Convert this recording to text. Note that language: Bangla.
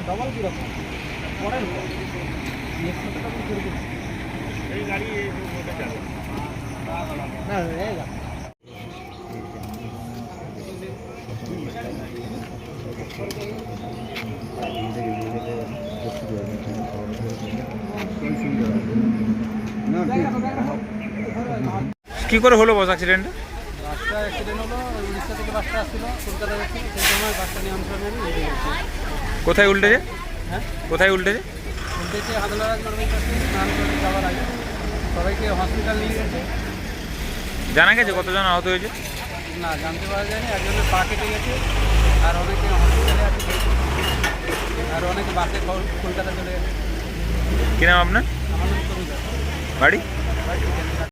ডবল কিরকম পড়েন এই গাড়ি না কি করে হলো বস অ্যাক্সিডেন্ট? বাসটা অ্যাক্সিডেন্ট হলো, উড়িষ্যা থেকে বাসটা আসছিল, কলকাতা যাচ্ছি, সেই সময় বাসটা নিয়ন্ত্রণ নিয়ে উল্টে গেছে। কোথায় উল্টেছে? হ্যাঁ, কোথায় উল্টেছে? উল্টেছে হাদলারাজ মার্বেল কাছে, স্নান করে যাওয়ার আগে সবাইকে হসপিটাল নিয়ে গেছে। জানা গেছে কতজন আহত হয়েছে? না, জানতে পারা যায়নি। একজনের পা কেটে গেছে, আর অনেকে হসপিটালে আছে, আর অনেকে বাসে কলকাতা চলে গেছে। কি নাম আপনার? আমার নাম তরুণ দাস। বাড়ি? বাড়ি